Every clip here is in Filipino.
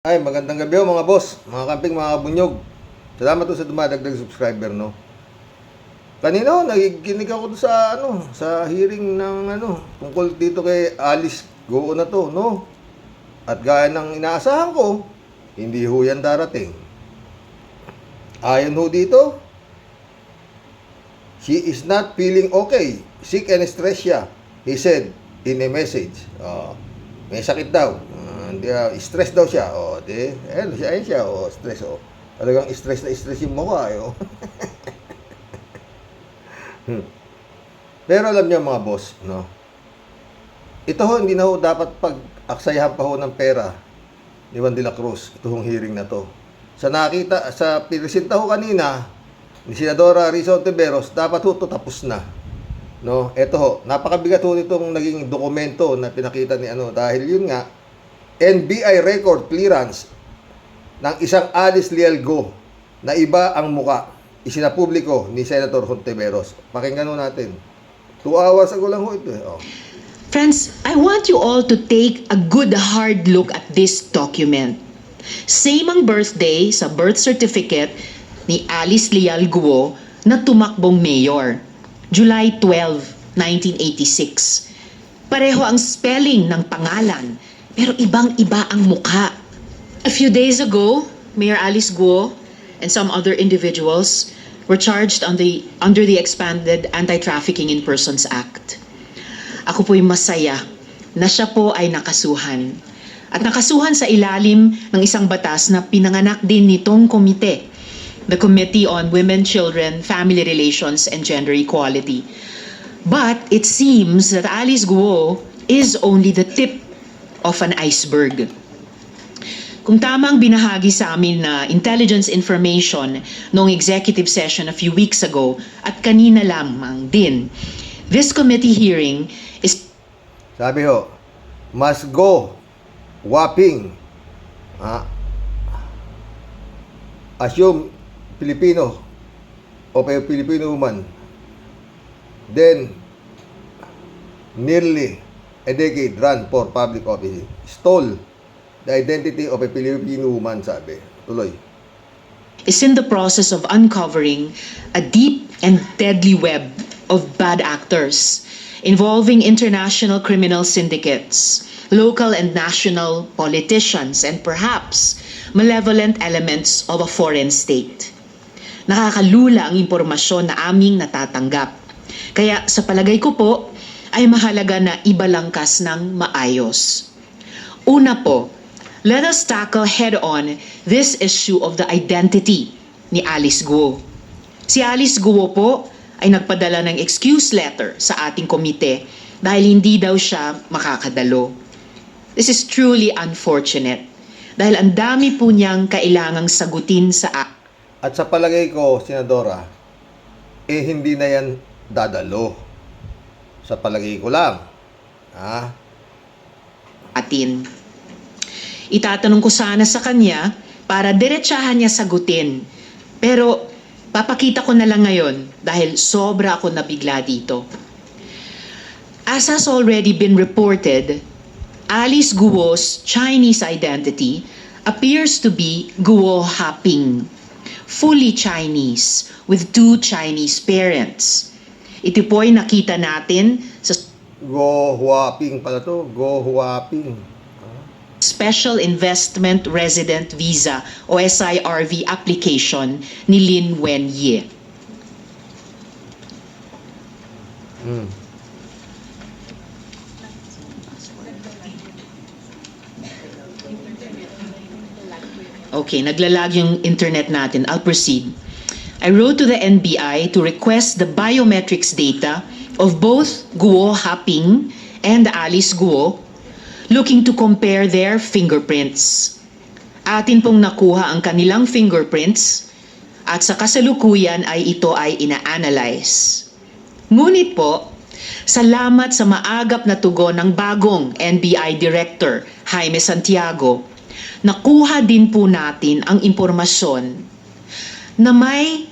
Ay, magandang gabi mga boss, mga kamping, mga bunyog. Salamat po sa dumadagdag subscriber, no. Kanina nakikinig ako sa sa hearing ng tungkol dito kay Alice Goo na to, no. At gaya ng inaasahan ko, hindi ho yan darating. Ayon ho dito, she is not feeling okay, sick and stressed siya, he said in a message. May sakit daw. Stress daw siya. Ayun siya, stress, Talagang stress na stress yung mukha, Pero alam niyo mga boss, no? Ito ho, hindi na ho dapat pag-aksayahan pa ho ng pera ni Juan de la Cruz, itong hearing na to. Sa pinisita ho kanina ni Senadora Risa Hontiveros, dapat ho ito tapos na. No? Ito ho, napakabigat ho nitong naging dokumento na pinakita ni dahil yun nga, NBI record clearance ng isang Alice Leal Goo na iba ang muka. Isinapubliko ni Senator Hontiveros. Pakinggan ho natin. 2 hours ago lang ho ito. Friends, I want you all to take a good hard look at this document. Same ang birthday sa birth certificate ni Alice Leal Goo na tumakbong mayor. July 12, 1986. Pareho ang spelling ng pangalan, pero ibang-iba ang mukha. A few days ago, Mayor Alice Goo and some other individuals were charged under the expanded Anti-Trafficking in Persons Act. Ako po'y masaya na siya po ay nakasuhan. At nakasuhan sa ilalim ng isang batas na pinanganak din nitong komite, the Committee on Women, Children, Family Relations, and Gender Equality. But it seems that Alice Goo is only the tip of an iceberg. Kung tamang binahagi sa amin na intelligence information noong executive session a few weeks ago at kanina lamang din, this committee hearing is... Sabi ho, must go whopping. Assume Filipino o Filipino woman. Then, nearly a decade run for public office. Stole the identity of a Filipino woman, sabi. Tuloy. is in the process of uncovering a deep and deadly web of bad actors involving international criminal syndicates, local and national politicians, and perhaps malevolent elements of a foreign state. Nakakalula ang impormasyon na aming natatanggap. Kaya sa palagay ko po, ay mahalaga na ibalangkas ng maayos. Una po, let us tackle head-on this issue of the identity ni Alice Goo. Si Alice Goo po ay nagpadala ng excuse letter sa ating komite dahil hindi daw siya makakadalo. This is truly unfortunate dahil ang dami po niyang kailangang sagutin sa At sa palagay ko, Senadora, hindi na yan dadalo. Sa palagay ko lang. atin. Itatanong ko sana sa kanya para diretsahan niya sagutin. Pero papakita ko na lang ngayon dahil sobra ako nabigla dito. As has already been reported, Alice Goo's Chinese identity appears to be Guo Haping, fully Chinese with 2 Chinese parents. Ito po ay nakita natin sa Go Huaping pala to. Go Huaping. Special Investment Resident Visa o SIRV application ni Lin Wenye. Okay, naglalag yung internet natin. I'll proceed. I wrote to the NBI to request the biometrics data of both Guo Haping and Alice Goo, looking to compare their fingerprints. Atin pong nakuha ang kanilang fingerprints at sa kasalukuyan ay ito ay ina-analyze. Ngunit po, salamat sa maagap na tugon ng bagong NBI Director Jaime Santiago, nakuha din po natin ang impormasyon na may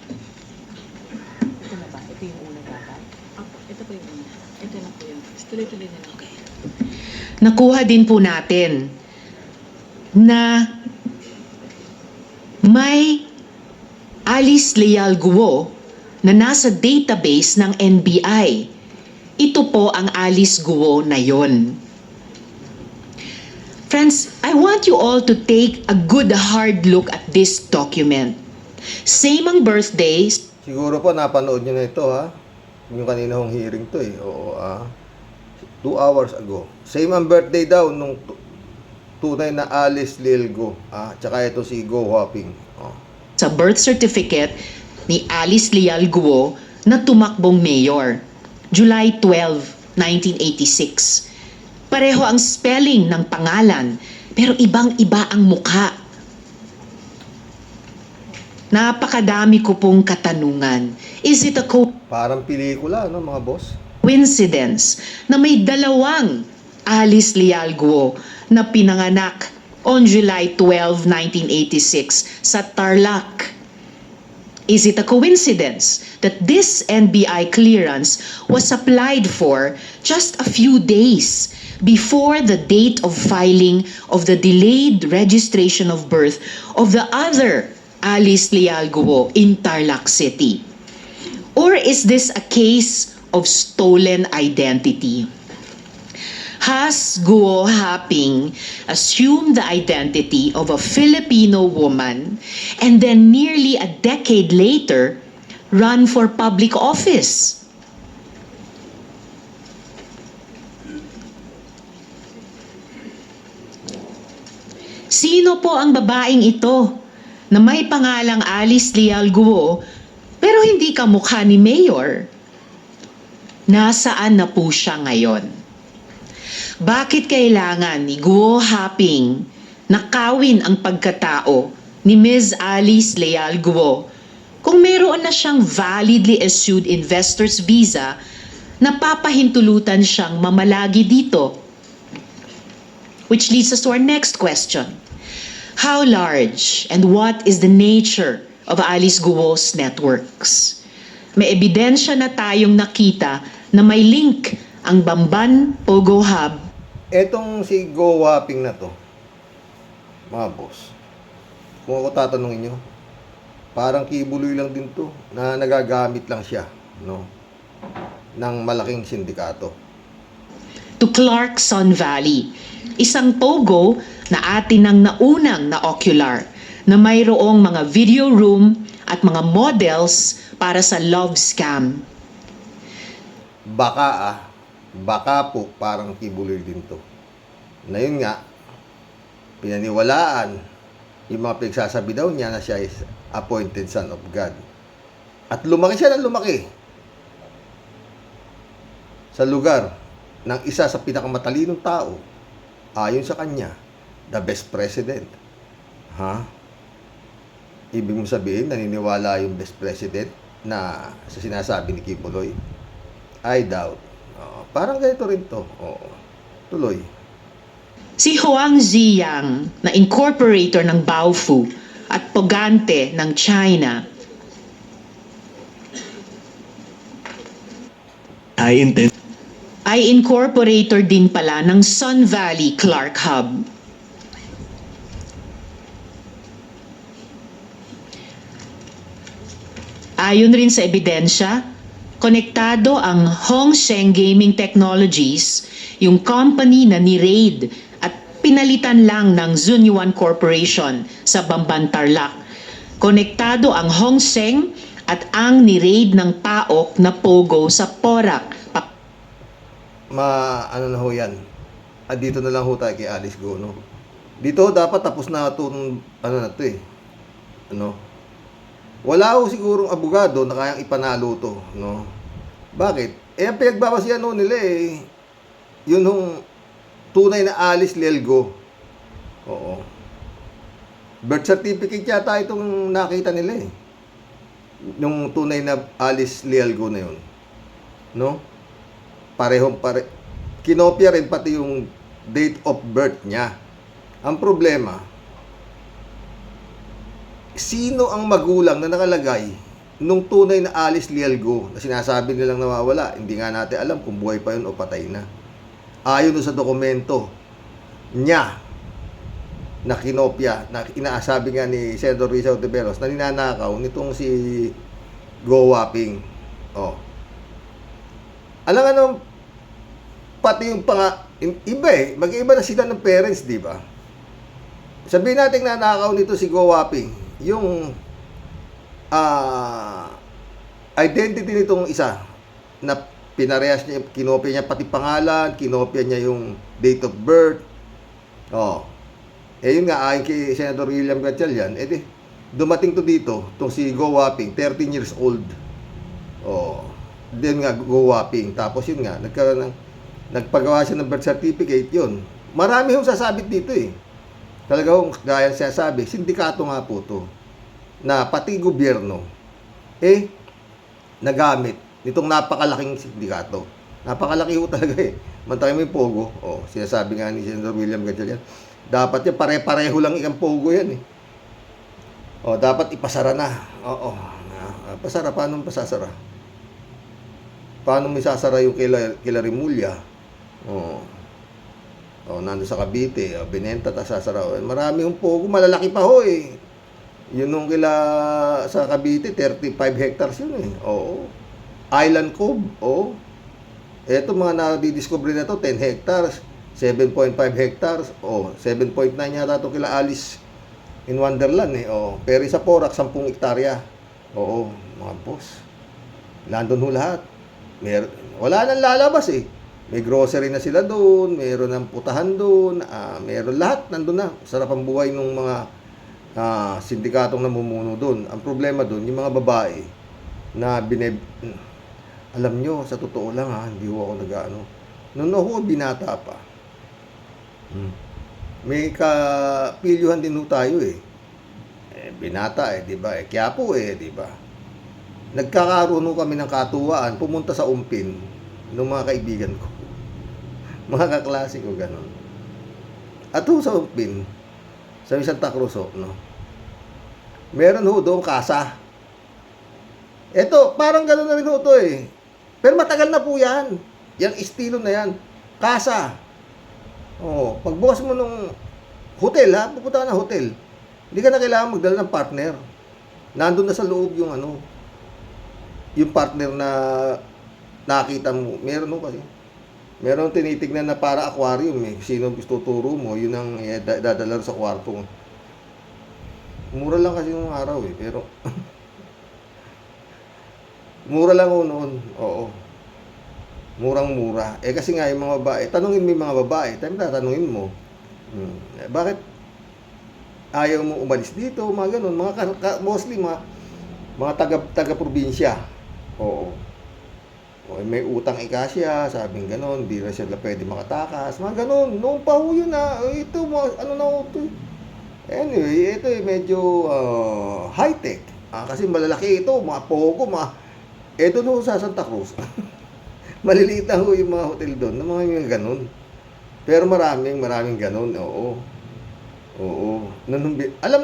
nakuha din po natin na may Alice Leal Guo na nasa database ng NBI. Ito po ang Alice Guo na yon. Friends, I want you all to take a good hard look at this document. Same ang birthdays. Siguro po napanood nyo na ito, ha? Yung kanina hong hearing to eh. Oo, 2 hours ago. Same ang birthday daw nung tunay na Alice Leal Guo. Tsaka ito si Go Huaping. Sa birth certificate ni Alice Leal Guo na tumakbong mayor, July 12, 1986. Pareho ang spelling ng pangalan, pero ibang-iba ang mukha. Napakadami ko pong katanungan. Is it a Parang pelikula, no, mga boss? coincidence na may dalawang Alice Leal Guo na pinanganak on July 12, 1986 sa Tarlac? Is it a coincidence that this NBI clearance was applied for just a few days before the date of filing of the delayed registration of birth of the other Alice Leal Guo in Tarlac City? Or is this a case of stolen identity? Has Guo Haping assumed the identity of a Filipino woman and then nearly a decade later run for public office? Sino po ang babaeng ito na may pangalang Alice Leal Guo pero hindi kamukha ni Mayor? Nasaan na po siya ngayon? Bakit kailangan ni Guo Haping nakawin ang pagkatao ni Ms. Alice Leal Guo kung meron na siyang validly issued investor's visa na papahintulutan siyang mamalagi dito? Which leads us to our next question. How large and what is the nature of Alice Guo's networks? May ebidensya na tayong nakita na may link ang Bamban Pogo Hub. Etong si Go Huaping na to, mga boss, kung ako tatanungin nyo, parang kibuloy lang din to na nagagamit lang siya, no, ng malaking sindikato. To Clarkson Valley, isang pogo na atin ang naunang na ocular na mayroong mga video room at mga models para sa love scam. Baka po parang kibuloy din to. Na yun nga, pinaniwalaan yung mga pinagsasabi daw niya na siya is appointed son of God. At lumaki siya ng lumaki sa lugar ng isa sa pinakamatalinong tao, ayon sa kanya, the best president. Ibig mo sabihin, naniniwala yung best president na sa sinasabi ni Kibuloy? I doubt. Parang ganito rin to. Tuloy. Si Huang Ziyang na incorporator ng Baofu at pogante ng China ay incorporator din pala ng Sun Valley Clark Hub. Ayon rin sa ebidensya, konektado ang Hong Sheng Gaming Technologies, yung company na ni-raid at pinalitan lang ng Zunyuan Corporation sa Bamban Tarlac. Konektado ang Hong Sheng at ang ni-raid ng PAOK na Pogo sa Porac. Ano na ho yan? Dito na lang ho tayo kay Alice Guo, no? Dito dapat tapos na itong, wala ho sigurong abogado na kayang ipanalo to, no? Bakit? Ang pinagbabasihan ho nila yun hong tunay na Alice Leal Guo. Oo. Birth certificate yata itong nakita nila Nung tunay na Alice Leal Guo na yun. No? Kinopya rin pati yung date of birth niya. Ang problema, sino ang magulang na nakalagay nung tunay na Alice Leal Guo na sinasabi nilang nawawala? Hindi nga natin alam kung buhay pa yun o patay na. Ayon sa dokumento niya na kinopya, na inaasabi nga ni Senator Risa Ontiveros na ninanakaw nitong si Go Waping. Oh. Alam nga nung pati yung iba mag-iiba na sila ng parents, di ba? Sabihin natin nanakaw nito si Go Waping, yung identity nitong isa na pinarehas niya, kinopya niya pati pangalan, kinopya niya yung date of birth. Oh. Yun nga, ayon kay Senator William Gatchalian, dumating to dito, itong si Go Waping, 13 years old. Oh. Then nga, Go Waping. Tapos yun nga, nagpagawa siya ng birth certificate, yun. Marami yung sasabit dito Talagang, gaya siya sabi, sindikato nga po to, na pati gobyerno, nagamit nitong napakalaking sindikato. Napakalaki ho talaga Mantay mo yung pogo. Oh, sinasabi nga ni Senator William Gatchalian, dapat yung pare-pareho lang ikang pogo yan Oh, dapat ipasara na. Oo. Pasara, paano pasasara? Paano may sasara yung kila Rimulya? Oh. Oh, nando sa Cavite, binenta ta sasara. Marami yung pogo, malalaki pa ho Yun nung kila sa Cavite, 35 hectares yun Oo. Island Cove, Eto mga nadidiscover na to, 10 hectares, 7.5 hectares, 7.9 yata to kila Alice in Wonderland Pero sa Porac, 10 hektarya. Mga boss. Nandun ho lahat. Wala nang lalabas May grocery na sila doon, meron ng putahan doon, meron lahat nandun na. Sarap ang buhay ng mga sindikatong namumuno doon. Ang problema doon, yung mga babae na alam nyo, sa totoo lang hindi ho ako Noon ako binata pa. May kapilyuhan din ho tayo binata di ba? Quiapo di ba? Nagkakaroon ho kami ng katuwaan, pumunta sa Umpin ng mga kaibigan ko. Mga kaklase ko ganon. At ho sa Umpin, sa Santa Cruz meron ho doon kasa. Eto, parang gano'n na rin ho to Pero matagal na po yan. Yung estilo na yan. Kasa. Pagbukas mo nung hotel pupunta ka na hotel. Hindi ka na kailangan magdala ng partner. Nandun na sa loob yung yung partner na nakita mo. Meron kasi. Meron tinitignan na para aquarium Sino gusto turo mo, yun ang dadala sa kwarto. Mura lang kasi yung araw pero mura lang noon. Murang-mura. Kasi nga yung mga babae, tanungin mo yung mga babae, tatanungin mo. Bakit ayaw mo umalis dito, mga ganun, mostly mga taga-probinsya. May utang ikasya, sabing ganun, di na sila pwede makatakas, mga ganun. Noong pa ho yun ito, Anyway, ito medyo high-tech. Kasi malalaki ito, mga pogo, ito no sa Santa Cruz. Maliliit na ho yung mga hotel doon, ng mga ganun. Pero maraming ganun,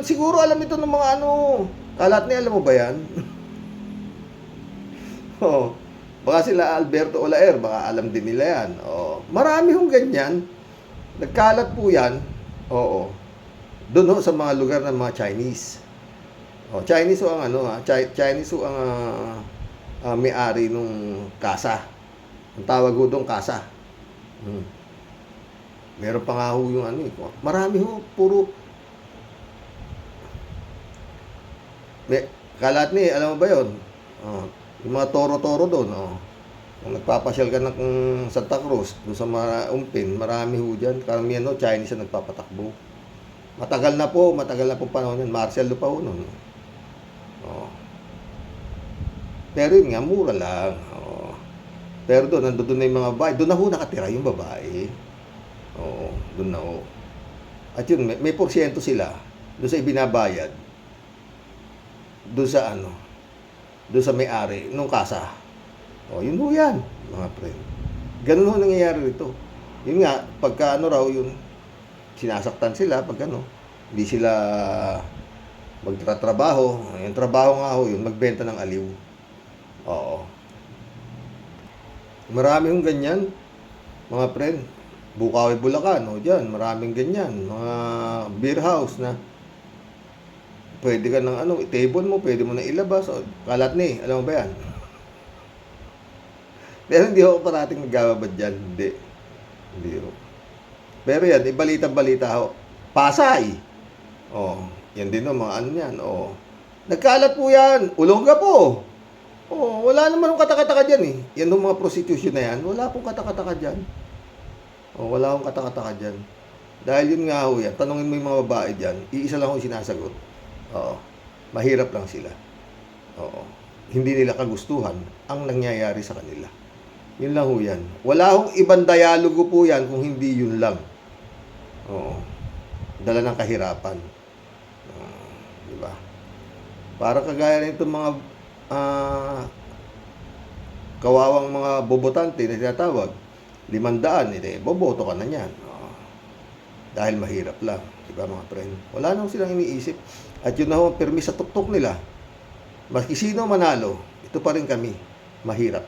siguro alam ito ng mga kalat niya, alam mo ba yan? Baka sila Alberto Olaer, baka alam din nila yan. Marami hong ganyan. Nagkalat po yan. Doon ho sa mga lugar ng mga Chinese. Chinese ho ang Chinese ho ang may-ari nung kasa. Ang tawag ho doon kasa. Meron pa nga ho yung marami ho, puro kalat ni, alam mo ba yun? Yung mga toro-toro doon, kung nagpapasyal ka ng Santa Cruz, doon sa mga Umpin, marami ho dyan. Karamihan Chinese na nagpapatakbo. Matagal na po panahon yan. Martial law pa ho noon. Pero yun nga, mura lang. Pero nandun na yung mga babae. Doon na ho nakatira yung babae. Doon na ho. At yun, may porsyento sila doon sa ibinabayad. Doon sa may-ari nung kasa. Yun ho yan, mga friend. Ganun ho nangyayari rito. Yun nga, pagka raw yun, sinasaktan sila pag hindi sila magtatrabaho. Yung trabaho nga ho yun, magbenta ng aliw. Marami hong ganyan, mga friend. Bukawi, Bulacan, o dyan, maraming ganyan. Mga beer house na pwede ka ng ano, table mo, pwede mo na ilabas. O, kalat ni, alam mo ba yan? Pero hindi ako parating nagbabad dyan. Hindi. Hindi ako. Pero yan, ibalita-balita ako. Pasay. Oh, yan din o, mga ano yan. Oh. Nagkalat po yan. Ulongga po. Oh, wala naman yung katakataka dyan eh. Yan yung mga prostitution na yan. Wala pong katakataka dyan. Oh, wala akong katakataka dyan. Dahil yun nga ho yan. Tanungin mo yung mga babae dyan. Iisa lang ho sinasagot. Oo. Mahirap lang sila. Oo. Hindi nila kagustuhan ang nangyayari sa kanila. Yun lang ho yan. Wala hong ibang dialogo po yan kung hindi yun lang. Oo. Dala ng kahirapan. Di ba? Para kagaya rin itong mga kawawang mga bobotante na tinatawag, 500, boboto ka na niyan. Dahil mahirap lang. Di ba mga friend? Wala na silang iniisip. At yun na ho, permis sa tuktok nila. Maski sino manalo, ito pa rin kami. Mahirap.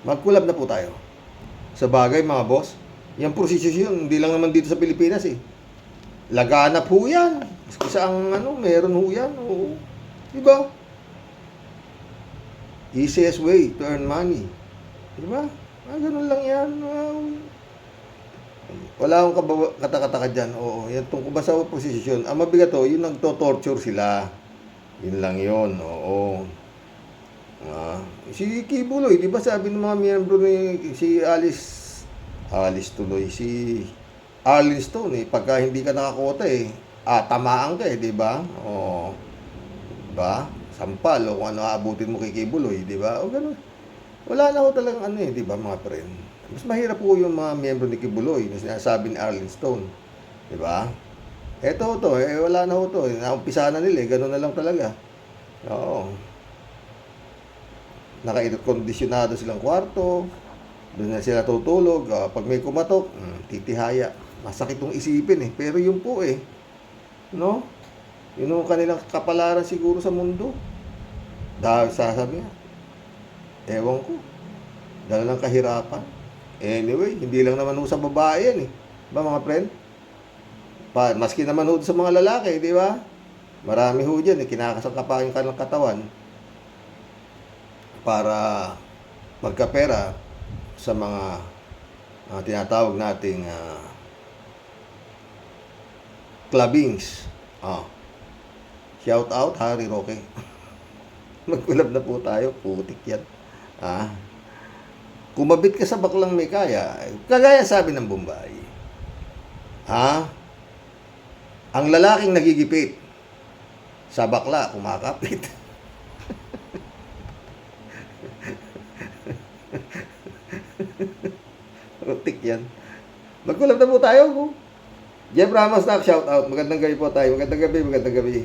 Magkulab na po tayo. Sa bagay mga boss, yung prosecution, hindi lang naman dito sa Pilipinas eh. Laganap ho yan. Maski sa meron ho yan. Oo. Diba? Easiest way to earn money. Diba? Ganun lang yan. Wala akong katakataka dyan. Oo. Yan tungkol ba sa posisyon. Ang mabigat to, yung nagto-torture sila. Yun lang yun. Oo. Si Kibuloy, di ba sabi ng mga miyembro ni si Alice tuloy, si Arlene Stone pagka hindi ka nakakota tamaan ka di ba? Oo. Di ba? Sampal o kung ano aabutin mo kay Kibuloy, di ba? O gano'n. Wala na ho talagang di ba mga friend? Mas mahirap po yung mga miyembro ni Kibuloy na sinasabi ni Arlene Stone. Di ba? Eto wala na ho to. Naumpisa na nila gano'n na lang talaga. Oo. Naka-kondisyonado silang kwarto, doon na sila tutulog, pag may kumatok, titihaya. Masakit itong isipin pero yun po no? Yun ang kanilang kapalaran siguro sa mundo. Dahil sasabi nga, ewan ko, dala ng kahirapan. Anyway, hindi lang naman ho sa babae yan ba mga friend? Maski naman ho sa mga lalaki, di ba? Marami ho dyan, kinakasangkapakin ka ng katawan para magkapera sa mga tinatawag nating clubbings. Shout out Harry Roque. Magkulab na po tayo, putik yan. Kumabit ka sa baklang may kaya, kagaya sabi ng Bombay. Ang lalaking nagigipit sa bakla kumakapit. Rutik yan. Magkulab na po tayo. Jeff Ramos na, shout out. Magandang gabi po tayo. Magandang gabi.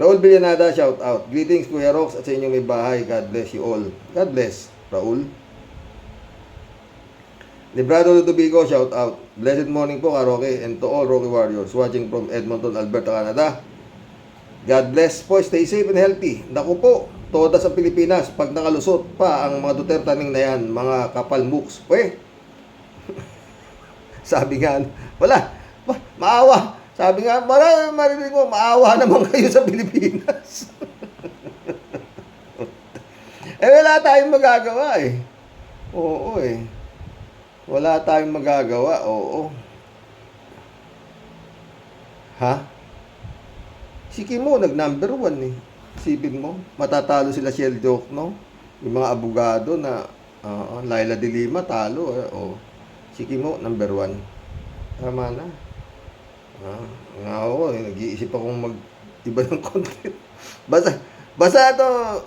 Raul Villanada, shout out. Greetings Kuya Rox at sa inyong may bahay. God bless you all. God bless, Raul. Librado Ludovico, shout out. Blessed morning po Karoke and to all Rocky Warriors watching from Edmonton, Alberta, Canada. God bless po. Stay safe and healthy. Naku po. Toda sa Pilipinas, pag nakalusot pa ang mga Duterte-ning na yan, mga kapal mooks, sabi nga, maawa. Sabi nga, marinig mo, maawa naman kayo sa Pilipinas. Wala tayong magagawa Oo Wala tayong magagawa, oo. Si Kimo, nag-number 1 Sipin mo, matatalo sila Shell Joke, no? Yung mga abogado na Laila de Lima, talo. Si Kimo, number 1. Tama na. Nag-iisip akong mag-iba ng content. Basta to,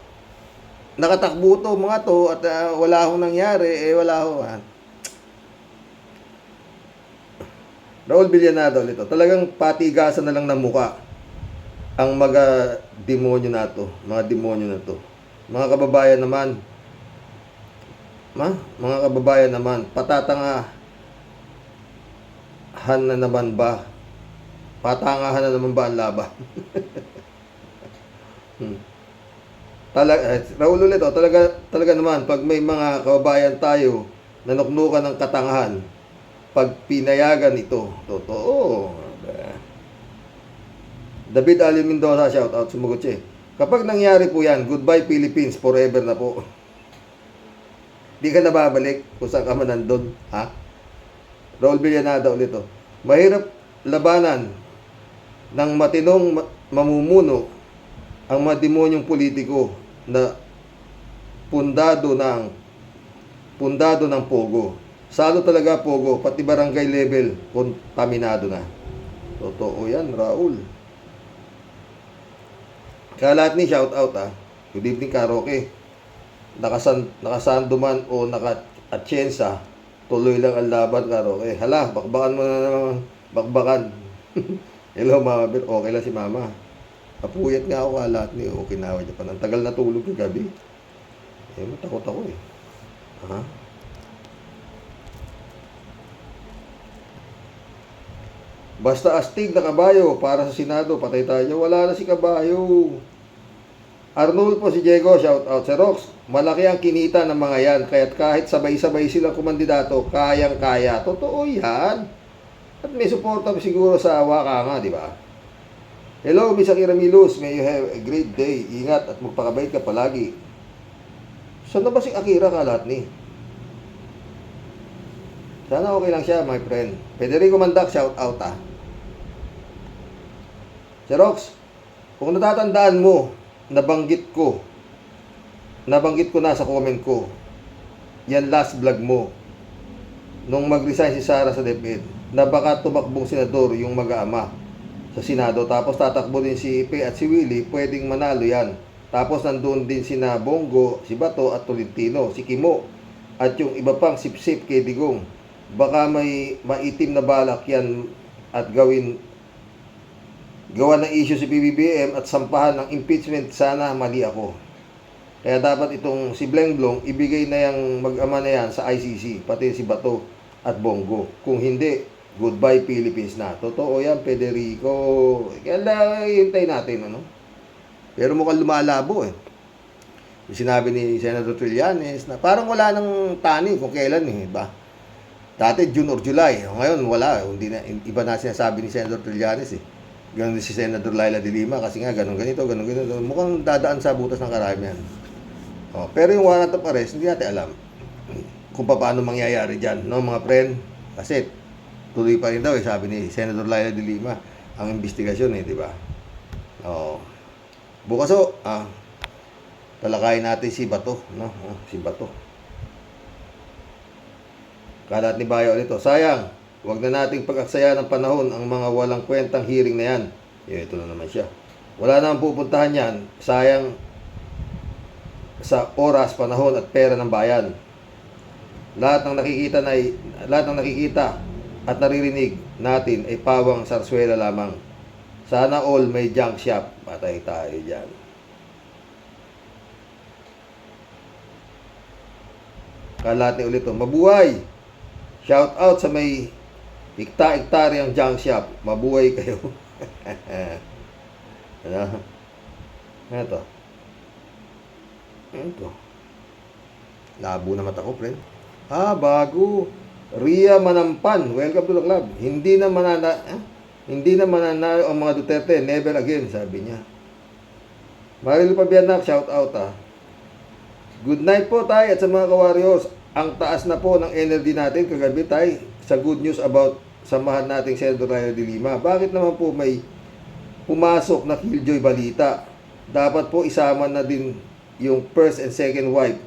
nakatakbo to, mga to, at wala akong nangyari, wala ako. Raul Villanado ulit. Talagang patigasan na lang ng muka ang mga demonyo na to. Mga kababayan naman, patatangahan na naman ba? Patangahan na naman ba ang laban? Raul ulit, talaga naman, pag may mga kababayan tayo na nuknukan ng katangahan, pag pinayagan ito. Totoo. David Ali Mendoza, shout out, sumagot siya. Kapag nangyari po yan, goodbye Philippines, forever na po. Di ka na babalik kung saan ka man nandun. Ha? Raul Villanada ulit to. Mahirap labanan ng matinong mamumuno ang mademonyong politiko na pundado ng pogo. Salo talaga pogo, pati barangay level kontaminado na. Totoo yan, Raul. Kaya lahat ni shout out Good evening karaoke. Nakasando man o naka-atyensa, tuloy lang ang laban karaoke. Hala, bakbakan mo na naman. Bakbakan. Hello mama, okay lang si mama. Kapuyat nga ako lahat ni Okinawa Japan. Ang tagal na tulog yung gabi. Matakot ako Ha? Basta astig na kabayo para sa Senado, patay tayo. Wala na si kabayo. Arnulfo si Diego, shout out sa Rox. Malaki ang kinita ng mga yan, kaya't kahit sabay-sabay silang kumandidato, kayang-kaya. Totoo yan. At may suporta siguro sa waka nga, di ba? Hello, Miss Akira Milus. May you have a great day. Ingat at magpakabait ka palagi. Saan na ba si Akira kalat ni? Sana okay lang siya, my friend. Federico Mandak, shout out Xerox, kung natatandaan mo, nabanggit ko na sa comment ko, yan last vlog mo, nung mag-resign si Sara sa DepEd, na baka tumakbong senador yung mag-aama sa Senado, tapos tatakbo din si Ipe at si Willie, pwedeng manalo yan. Tapos nandun din sina Bongo, si Bato at Tolentino, si Kimo, at yung iba pang sip-sip kay Digong. Baka may maitim na balak yan at gawa ng issue si PBBM at sampahan ng impeachment. Sana mali ako. Kaya dapat itong si Blenglong ibigay na yung mag-ama na yan sa ICC, pati si Bato at Bongo. Kung hindi, goodbye Philippines na. Totoo yan, Federico. Kaya hintay natin, Pero mukhang lumalabo Yung sinabi ni Senator Trillanes na parang wala nang taning kung kailan ba? Dati June or July. Ngayon wala. Hindi na, iba na sinasabi ni Senator Trillanes Ganun din si Senator Laila de Lima kasi nga ganun ganito. Mukhang dadaan sa butas ng karamihan. Pero yung warrant of arrest, hindi natin alam kung paano mangyayari dyan, mga friend. Kasi tuloy pa rin daw, sabi ni Senator Laila de Lima, ang investigasyon, di ba? Bukas talakayin natin si Bato, si Bato. Kalat ni Bayo ulit sayang, wag na nating pag-aksaya ng panahon ang mga walang kwentang hearing na yan. Ito na naman siya. Wala namang pupuntahan yan. Sayang sa oras, panahon at pera ng bayan. Lahat ng nakikita at naririnig natin ay pawang sarswela lamang. Sana all may junk shop. Patay tayo dyan. Kalat ni ulit mabuhay. Shout out sa may hektaryang junk shop. Mabuhay kayo. Ito. Labo na mata ko, friend. Bago. Ria Manampan. Welcome to the club. Hindi na mananalo ang mga Duterte. Never again, sabi niya. Maril Pabianak, shout out Good night po tayo at sa mga ka-warriors. Ang taas na po ng energy natin kagabi tayo sa good news about samahan nating Senator Laila de Lima. Bakit naman po may pumasok na killjoy balita? Dapat po isama na din yung first and second wife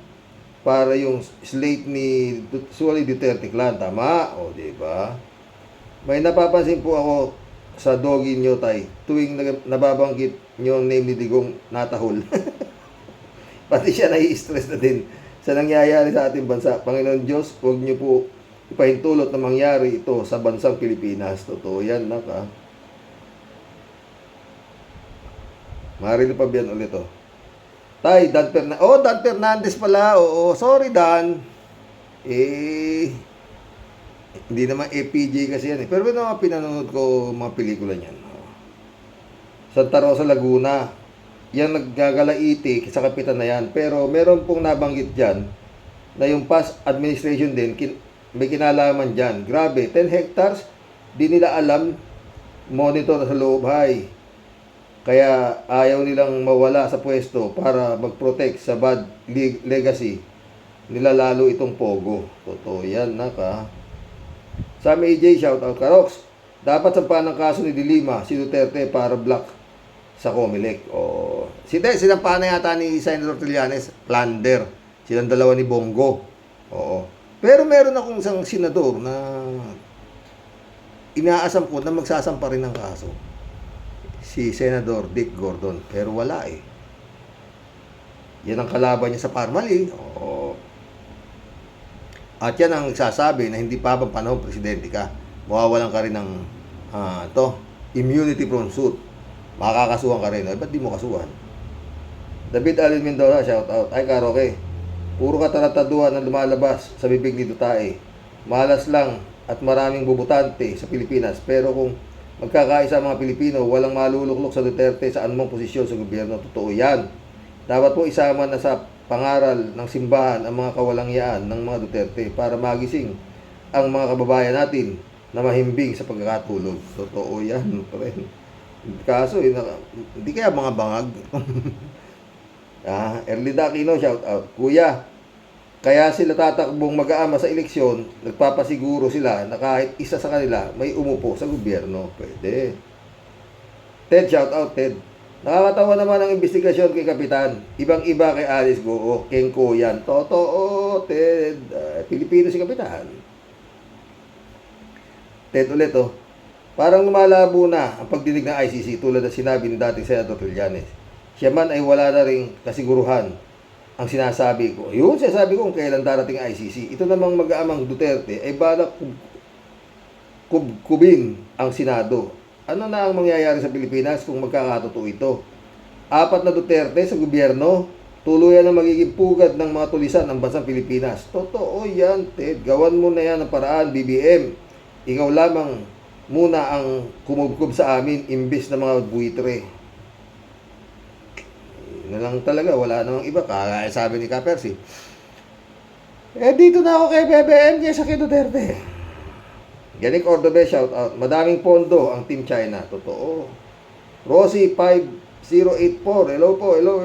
para yung slate ni Suwali Duterte clan. Tama? Diba? May napapansin po ako sa doggy nyo tay tuwing nababanggit nyo ang name ni Digong natahol. Pati siya nai-stress na din sa nangyayari sa ating bansa. Panginoon Diyos, huwag niyo po ipahintulot na mangyari ito sa bansang Pilipinas. Totoo yan, Maril pa biyan ulit, Tay, Dan Fernandez pala. Sorry, Dan. Hindi naman APJ kasi yan, Pero naman pinanonood ko mga pelikula niyan. Santa Rosa, Laguna. Yan naggagalaiti sa kapitan na yan. Pero meron pong nabanggit dyan na yung past administration din, may kinalaman dyan. Grabe, 10 hectares, di nila alam, monitor sa loob, hay. Kaya ayaw nilang mawala sa pwesto para mag-protect sa bad legacy nila, lalo itong Pogo. Totoo yan, naka. Sammy AJ, shout out ka, Rox. Dapat sampahan ng kaso ni Dilima, si Duterte para block sa Comelec. O, sinampahan na yata ni Senator Trillanes, plunder. Silang dalawa ni Bongo. Oo. Pero meron akong isang senador na inaasam ko na magsasampa rin ng kaso. Si Senador Dick Gordon. Pero wala eh. Yan ang kalaban niya sa Parmali. Oo. At yan ang sasabi na hindi pa bang panahon presidente ka, mawawalan ka rin ng immunity from suit. Makakasuhan ka rin. Ay, ba't di mo kasuhan? David Allen Mendoza, shout out. Ay, Karoke. Puro katarataduhan na lumalabas sa bibig ni Duterte. Malas lang at maraming bubutante sa Pilipinas. Pero kung magkakaisa ang mga Pilipino, walang maluluklok sa Duterte sa anumang posisyon sa gobyerno. Totoo yan. Dapat po isama na sa pangaral ng simbahan ang mga kawalangyaan ng mga Duterte para magising ang mga kababayan natin na mahimbing sa pagkakatulog. Totoo yan, friend. Kaso, hindi kaya mga bangag. Erlida Aquino, shout out. Kuya, kaya sila tatakbong mag-aama sa eleksyon, nagpapasiguro sila na kahit isa sa kanila may umupo sa gobyerno. Pwede. Ted, shout out, Ted. Nakakatawa naman ang investigasyon kay Kapitan. Ibang-iba kay Alice Goo. Kenko yan. Totoo, Ted. Pilipino si Kapitan. Ted ulit, oh. Parang lumalabo na ang pagdinig ng ICC tulad ng sinabi ni dating Senator Trillanes. Siya man ay wala na ring kasiguruhan ang sinasabi ko. Yun, sinasabi ko kung kailan darating ang ICC. Ito namang mag-aamang Duterte ay balak kubin ang Senado. Ano na ang mangyayari sa Pilipinas kung magkakatotoo ito? 4 na Duterte sa gobyerno, tuluyan na magiging pugad ng mga tulisan ng bansang Pilipinas. Totoo yan, Ted. Gawan mo na yan ng paraan, BBM. Ikaw lamang muna ang kumubkob sa amin imbis na mga buitre. Na lang talaga, wala namang iba. Kaya sabi ni Kapersi, dito na ako kay BBM kaysa kay Duterte. Ganik Ordobe, shout out. Madaming pondo ang Team China. Totoo. Rosie 5084. Hello po. Hello.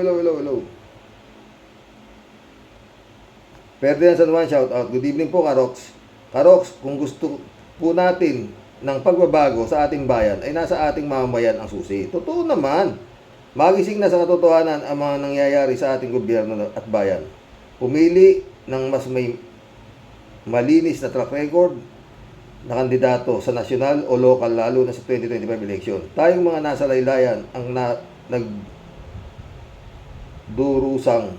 Ferdinand San Juan, shout out. Good evening po, Karox. Karox, kung gusto po natin ng pagbabago sa ating bayan, ay nasa ating mamamayan ang susi. Totoo naman. Magising na sa katotohanan ang mga nangyayari sa ating gobyerno at bayan. Pumili ng mas may malinis na track record na kandidato sa nasyonal o lokal, lalo na sa 2025 election. Tayong mga nasa laylayan ang nagdurusang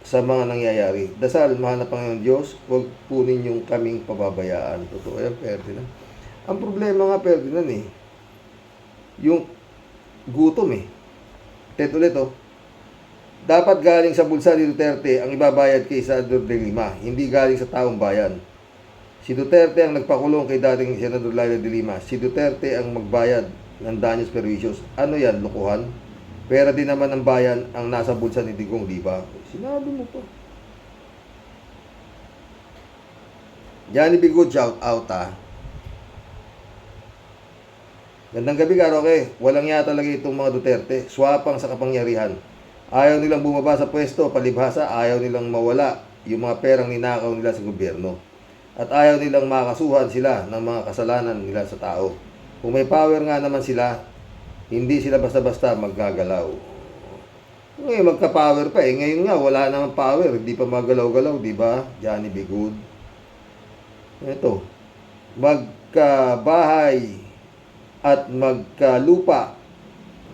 sa mga nangyayari. Dasal, mahal na Panginoon Diyos, huwag po ninyong kaming pababayaan. Totoo yan, Ferdinand. Ang problema nga, Ferdinand, yung gutom Ted ulit, dapat galing sa bulsa ni Duterte ang ibabayad kay Senador De Lima, hindi galing sa taong bayan. Si Duterte ang nagpakulong kay dating Senador Laila De Lima. Si Duterte ang magbayad ng danyos perwisyon. Ano yan, lukuhan? Pera din naman ng bayan ang nasa bulsa ni Digong, di ba? Sinabi mo to. Johnny B. Good, shout out, Gandang gabi, Karoke. Walang yata talaga itong mga Duterte. Swapang sa kapangyarihan. Ayaw nilang bumaba sa pwesto, palibhasa, ayaw nilang mawala yung mga perang ninakaw nila sa gobyerno. At ayaw nilang makasuhan sila ng mga kasalanan nila sa tao. Kung may power nga naman sila, hindi sila basta-basta maggagalaw. Ngayon, magka-power pa Ngayon nga, wala namang power. Hindi pa magalaw-galaw, di ba? Johnny B. Good. Ito. Magkabahay at magkalupa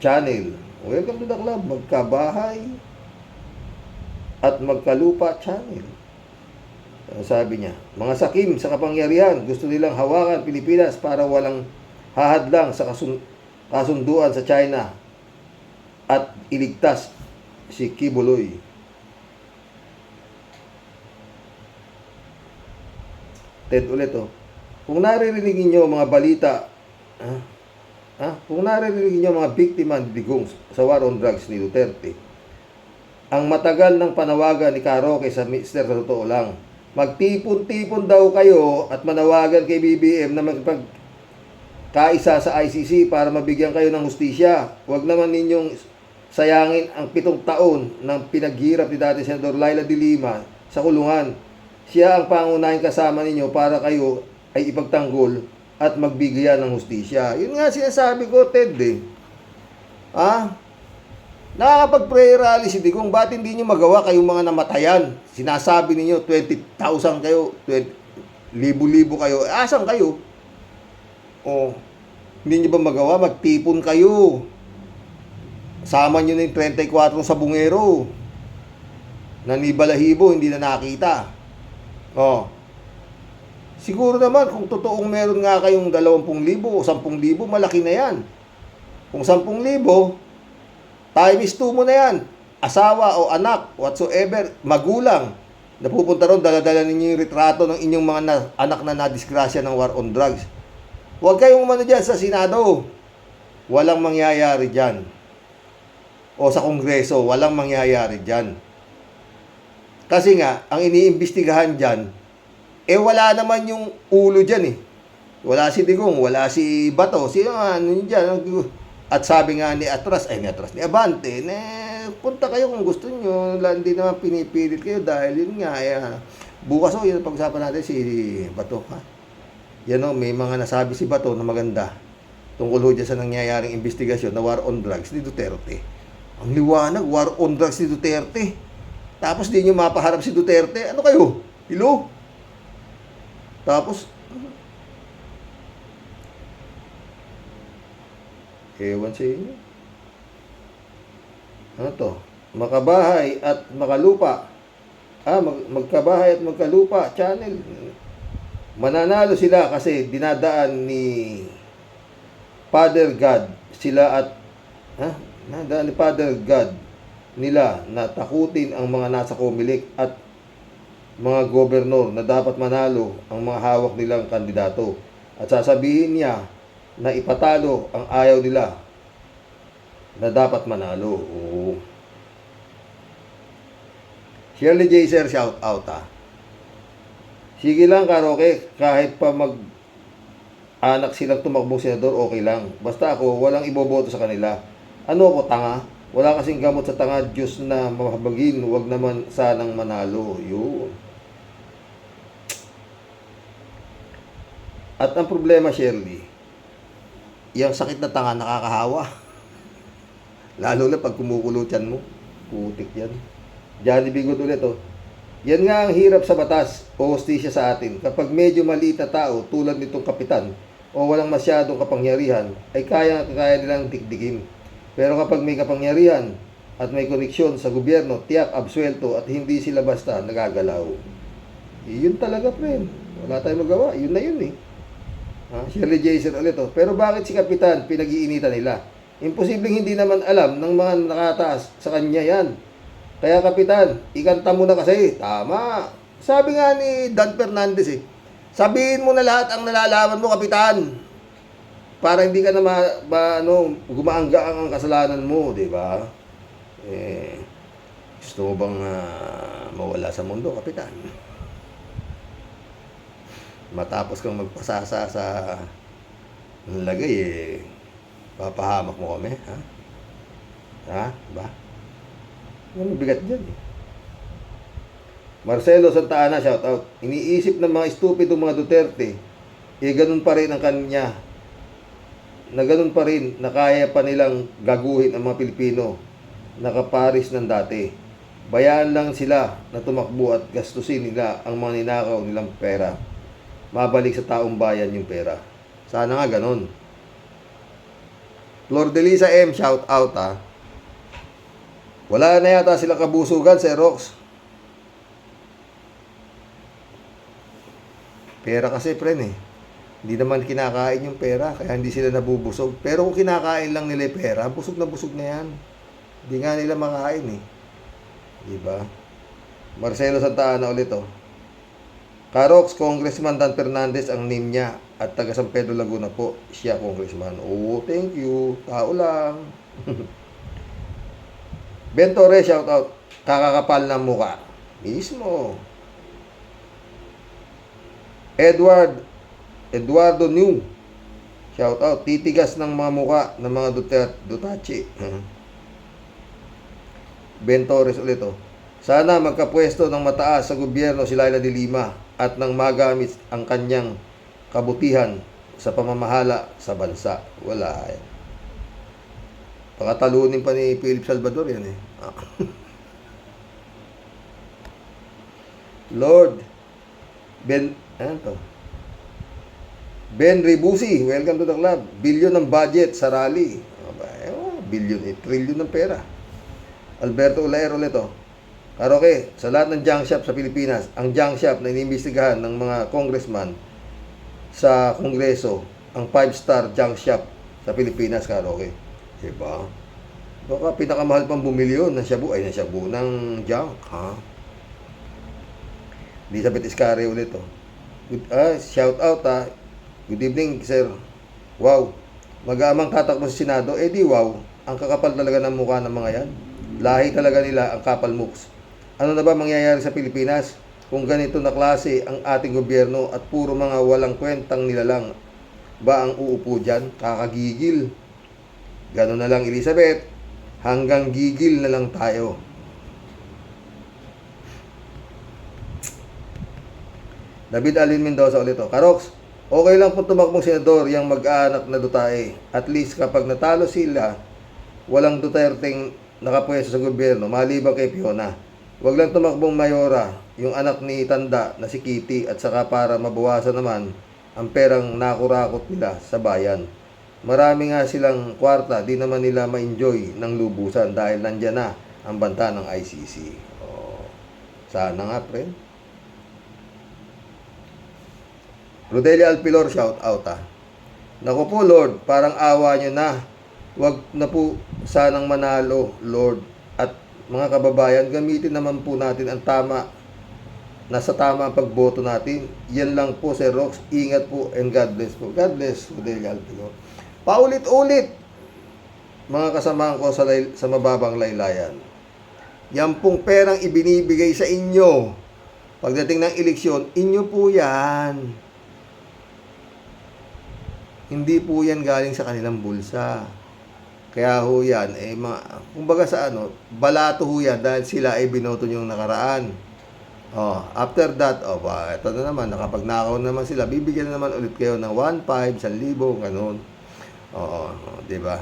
channel. Welcome to the club. Magkabahay at magkalupa channel. Sabi niya, mga sakim sa kapangyarihan, gusto nilang hawakan Pilipinas para walang hahadlang sa kasunduan sa China at iligtas si Kibuloy. Ted ulit, kung naririnig niyo mga balita, kung naririnig niyo mga biktima ni Digong sa war on drugs ni Duterte, ang matagal ng panawagan ni Karoke sa Mister sa totoo lang, Magtipon-tipon daw kayo at manawagan kay BBM na magpagkaisa sa ICC para mabigyan kayo ng hustisya. Huwag naman ninyong sayangin ang 7 taon ng pinaghirap ni dati Senador Laila de Lima sa kulungan. Siya ang pangunahing kasama ninyo para kayo ay ipagtanggol at magbigyan ng hustisya. Yun nga sinasabi ko, Ted eh. Nakakapag-prayer rally si Digong, ba't hindi nyo magawa kayong mga namatayan? Sinasabi ninyo, 20,000 kayo, libo-libo kayo. Asan kayo? Hindi nyo ba magawa? Magtipon kayo. Sama nyo na yung 34 sa bungero. Nanibalahibo, hindi na nakita. Siguro naman, kung totoong meron nga kayong 20,000 o 10,000, malaki na yan. Kung 10,000, times 2 mo na yan. Asawa o anak, whatsoever, magulang. Napupunta ron, dala-dala ninyo yung retrato ng inyong mga anak na nadisgrasya ng war on drugs. Huwag kayong umano dyan sa Senado. Walang mangyayari dyan. O sa Kongreso, walang mangyayari dyan. Kasi nga, ang iniimbestigahan dyan, wala naman yung ulo dyan eh. Wala si Digong, wala si Bato, ano dyan, at sabi nga ni Abante, punta kayo kung gusto nyo. Hindi naman pinipilit kayo dahil yun nga. Bukas yun ang pag-usapan natin si Bato. Yan may mga nasabi si Bato na maganda tungkol dyan sa nangyayaring investigasyon na war on drugs ni Duterte. Ang liwanag, war on drugs ni Duterte. Tapos di nyo mapaharap si Duterte. Ano kayo? Hello? Tapos, ewan sa inyo. Ano to? Makabahay at makalupa. Magkabahay at magkalupa channel. Mananalo sila kasi dinadaan ni Father God sila at dinadaan ni Father God nila na takutin ang mga nasa Comelec at mga gobernador na dapat manalo ang mga hawak nilang kandidato. At sasabihin niya na ipatalo ang ayaw nila na dapat manalo. Shirley J. Sir, shout out Sige lang, Karoke, kahit pa anak silang tumakbong senador, okay lang. Basta ako, walang iboboto sa kanila. Ano ako, tanga? Wala kasing gamot sa tanga, Diyos na mahabagin, wag naman sanang manalo. Yun. At ang problema, Shirley, yung sakit na tanga nakakahawa. Lalo na pag kumukulo tiyan mo. Putik yan. Johnny Bigot ulit Yan nga ang hirap sa batas o hustisya sa atin. Kapag medyo maliit na tao tulad nitong kapitan o walang masyadong kapangyarihan, ay kaya nilang dikdikin. Pero kapag may kapangyarihan at may koneksyon sa gobyerno, tiyak, absuelto at hindi sila basta nagagalaw. Yun talaga, friend. Wala tayong magawa. Yun na yun eh. Shirley Jason ulit Pero bakit si Kapitan pinag-iinitan nila? Imposibleng hindi naman alam ng mga nakataas sa kanya yan. Kaya Kapitan, ikanta mo na kasi. Tama. Sabi nga ni Dan Fernandez sabihin mo na lahat ang nalalaman mo, Kapitan. Para hindi ka na gumaanggaang ang kasalanan mo, di ba? Gusto mo bang mawala sa mundo, Kapitan? Matapos kang magpasasa sa lagay, papahamak mo kami, Ba? Ano bigat dyan Marcelo Santa Ana, shout out. Iniisip ng mga estupido mga Duterte, ganun pa rin ang kanya. Na ganun pa rin, na kaya pa nilang gaguhin ang mga Pilipino na kaparis ng dati. Bayaan lang sila na tumakbo at gastusin nila ang mga ninakaw nilang pera. Mabalik sa taong bayan yung pera. Sana nga ganun. Flor de Lisa M, shout out Wala na yata silang kabusugan sa Rox. Pera kasi, friend Hindi naman kinakain yung pera, kaya hindi sila nabubusog. Pero kung kinakain lang nila yung pera, busog na yan. Hindi nga nila makain Diba? Marcelo Santa Ana ulit Karox, Congressman Dan Fernandez ang name niya at taga San Pedro Laguna po. Siya congressman. Thank you. Tao lang. Ben Torres, shout out. Kakakapal ng muka. Mismo. Eduardo New. Shout out. Titigas ng mga muka ng mga Dutache. Ben Torres ulit oh. Sana magkapwesto ng mataas sa gobyerno si Laila de Lima at nang magamit ang kanyang kabutihan sa pamamahala sa bansa. Wala yan. Pakatalunin pa ni Philip Salvador yan eh. Lord ano to? Ben Ribusi, welcome to the club. Bilyon ng budget sa rally. Bilyon, trillion ng pera. Alberto Ulaero ulit oh. Karoke, sa lahat ng junk shop sa Pilipinas, ang junk shop na inimbestigahan ng mga congressman sa Kongreso, ang 5-star junk shop sa Pilipinas, Karoke. Diba? Baka pinakamahal pang bumili yun ng shabu, ng junk, ha? Elizabeth Iscari ulit, oh. Shout out, ha. Good evening, sir. Wow. Mag-aamang tatakbo sa Senado, di wow. Ang kakapal talaga ng mukha ng mga yan. Lahi talaga nila ang kapal mooks. Ano na ba mangyayari sa Pilipinas kung ganito na klase ang ating gobyerno at puro mga walang kwentang nilalang ba ang uupo dyan? Kakagigil. Gano'n na lang, Elizabeth. Hanggang gigil na lang tayo. David Alin Mendoza ulit. Karoks, okay lang po tumakbong senador yung mag-aanak na Dutae. At least kapag natalo sila, walang Duterteng nakapwesto sa gobyerno, maliban kay Fiona. Huwag lang tumakbong mayora, yung anak ni Tanda na si Kitty at saka para mabawasan naman ang perang nakurakot nila sa bayan. Marami nga silang kwarta, di naman nila ma-enjoy ng lubusan dahil nandyan na ang banta ng ICC. Sana nga, friend. Rodelia Alpilor, shout out ha. Naku po, Lord, parang awa nyo na. Huwag na po sanang manalo, Lord. At mga kababayan, gamitin naman po natin ang tama, nasa tama ang pagboto natin. Yan lang po, Sir Rox. Ingat po and God bless po. God bless, Rodelia Alpilor. Paulit-ulit, mga kasamahan ko sa mababang laylayan. Yan pong perang ibinibigay sa inyo. Pagdating ng eleksyon, inyo po yan. Hindi po yan galing sa kanilang bulsa. Kaya ho yan, kumbaga sa balato ho yan dahil sila ay binoto yung nakaraan. After that, ito na naman, nakapagnakaw naman sila, bibigyan na naman ulit kayo ng 1,500, 1,000, ganun. Diba?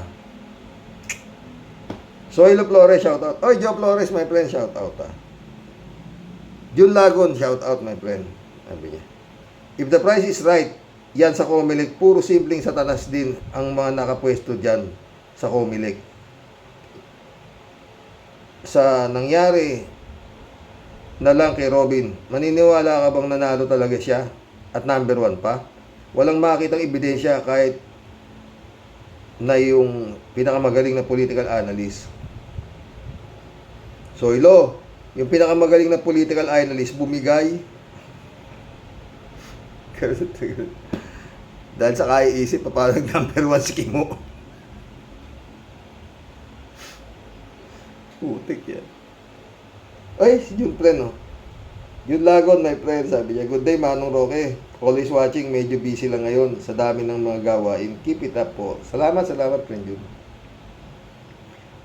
Soylo Flores, shout out. Oy, Joe Flores, my friend, shout out. Jun Lagon, shout out, my friend. Sabi niya. If the price is right, yan sa Comelec, puro simpleng satanas din ang mga nakapwesto dyan sa Comelec. Sa nangyari na lang kay Robin, maniniwala ka bang nanalo talaga siya at number 1 pa? Walang makitang ebidensya kahit na yung pinakamagaling na political analyst. Soylo, yung pinakamagaling na political analyst bumigay. Dahil sa kaiisip, paano number 1 si Kimo? Putik yan. Ay, si Jun friend, Jun Lagon, my friend, sabi niya, good day, Manong Roque. Always watching, medyo busy lang ngayon sa dami ng mga gawain. Keep it up po. Salamat, friend Jun.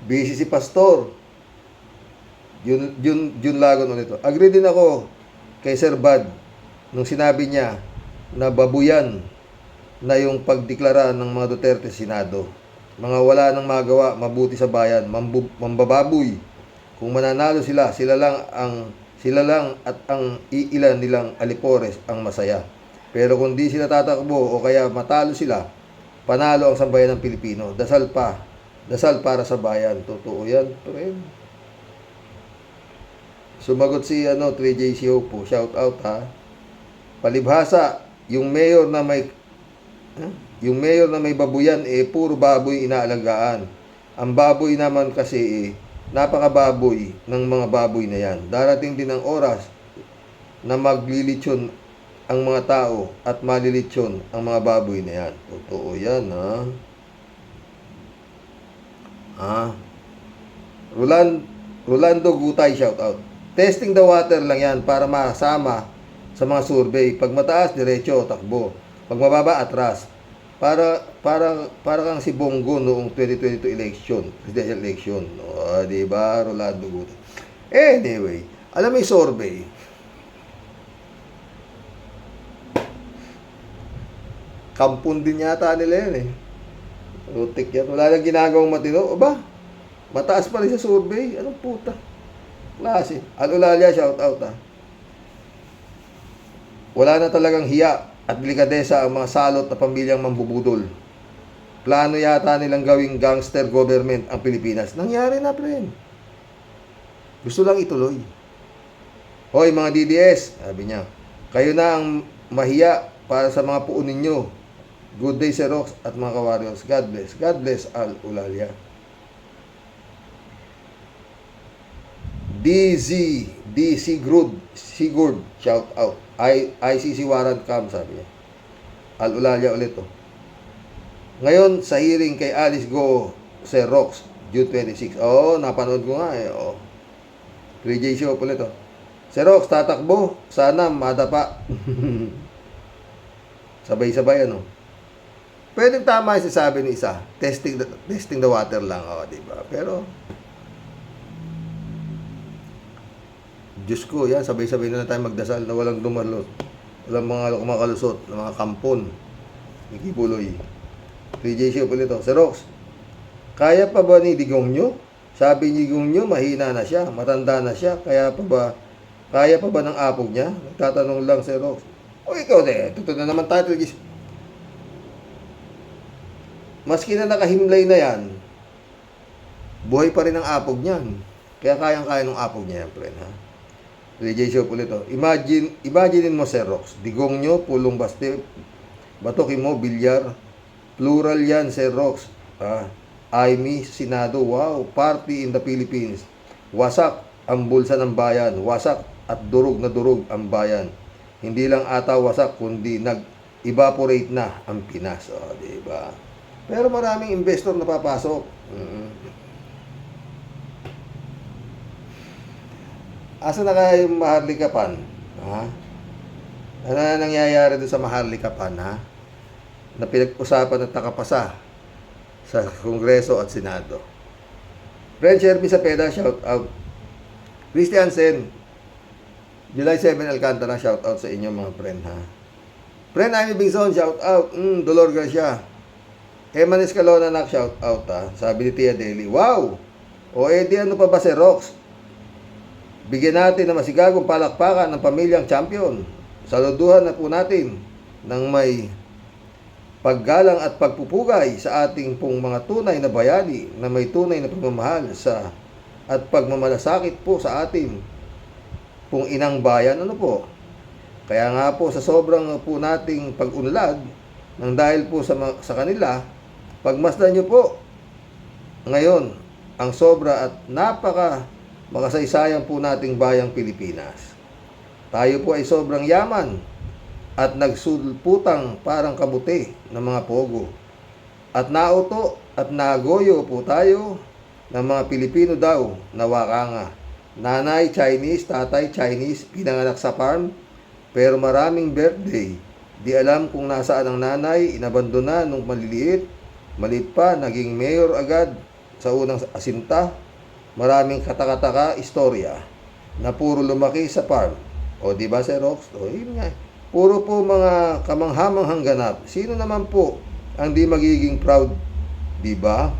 Busy si Pastor. Jun Lagon ulit. Agree din ako kay Sir Bad nung sinabi niya na babuyan na yung pagdeklara ng mga Duterte sa Senado. Mga wala nang magawa, mabuti sa bayan, mambababoy. Kung mananalo sila, sila lang at ang iilan nilang alipores ang masaya. Pero kung di sila tatakbo o kaya matalo sila, panalo ang sambayan ng Pilipino. Dasal para sa bayan. Totoo yan, friend. Sumagot si 3JC Hopo, shout out ha. Palibhasa, yung mayor na may babuyan puro baboy inaalagaan. Ang baboy naman kasi napakababoy ng mga baboy na yan. Darating din ang oras na maglilitsyon ang mga tao at malilitsyon ang mga baboy na yan. Totoo yan, Rolando Gutay, shout out. Testing the water lang yan para masama sa mga survey. Pag mataas, diretso, takbo. Pag mababa, atras. Para kang si Bongo noong 2022 election, presidential election. O, di ba, Rolando Guti? Anyway, alam mo yung survey, kampun din yata nila yan eh. Rutik yan. Wala nang ginagawang matino. O ba? Mataas pa rin sa survey. Anong puta? Klase. Alulalia, shout out ha. Wala na talagang hiya at delikadesa ang mga salot na pamilyang mambubudol. Plano yata nilang gawing gangster government ang Pilipinas. Nangyari na, friend. Gusto lang ituloy. Hoy mga DDS, sabi niya, kayo na ang mahiya para sa mga puon ninyo. Good day, Sir Rox at mga ka-warriors. God bless. God bless, Al Ulalia. D. Sigurd, shout out. ICC warrant cam, sabi niya. Al Ulalia ulit, oh. Ngayon, sa hearing kay Alice Go, Sir Rox, June 26. Oo, napanood ko nga, eh. Oo. 3J show ulit, oh. Sir Rox, tatakbo. Sana madapa. Sabay-sabay, ano. Pwedeng tama yung sasabi ni isa. Testing the water lang, oh, di ba? Pero, Diyos ko, yan, sabay-sabay na tayo magdasal na walang dumalot. Walang mga kumakalusot, na mga kampon. Mickey Puloy. 3J show ulit, oh. Sir Rox, kaya pa ba ni Digong nyo? Sabi ni Digong nyo, mahina na siya, matanda na siya, kaya pa ba ng apog niya? Nagtatanong lang, Sir Rox. O ikaw, tuto na naman tayo, 3J. Maski na nakahimlay na yan, buhay pa rin ang apog niyan. Kaya kayang-kaya ng apog niya yan, friend, ha? 3J show ulit, oh. Imagine mo, Sir Rox, Digong nyo, pulong baste, batokin mo, bilyar, plural yan, Sir Rox. Aimee, Senado, wow, party in the Philippines. Wasak ang bulsa ng bayan, wasak at durog na durog ang bayan. Hindi lang ata wasak, kundi nag-evaporate na ang Pinas. O, diba? Pero maraming investor na papasok. Asa na kaya yung Maharlikapan? Ha? Ano na nangyayari doon sa Maharlikapan, ha? Na pinag-usapan at nakapasa sa Kongreso at Senado. Friend Sherby Sapeda, shout out. Christiansen, July 7 Alcantara, shout out sa inyo mga friend, ha? Friend Amy Bingson, shout out. Dolor Garcia. Eman Escalona, shout out, ha? Sabi ni Tia Deli, wow! O edi ano pa ba si Rox? Bigyan natin ng masigagong palakpakan ng pamilyang champion. Saluduhan na po natin ng may paggalang at pagpupugay sa ating pong mga tunay na bayani na may tunay na pagmamahal at pagmamalasakit po sa ating pong inang bayan. Ano po? Kaya nga po sa sobrang po nating pag-unlad nang dahil po sa kanila, pagmasdan nyo po ngayon ang sobra at napaka makasaysayang po nating bayang Pilipinas. Tayo po ay sobrang yaman at nagsulputang parang kabuti ng mga pogo. At nauto at nagoyo po tayo ng mga Pilipino daw na wakanga. Nanay Chinese, tatay Chinese, pinanganak sa farm, pero maraming birthday. Di alam kung nasaan ang nanay, inabandona nung maliit pa, naging mayor agad sa unang asinta. Maraming katakataka istorya na puro lumaki sa farm. O di ba, Sir Rox? O yun nga. Puro po mga kamanghamanghang ganap. Sino naman po ang di magiging proud? Di ba?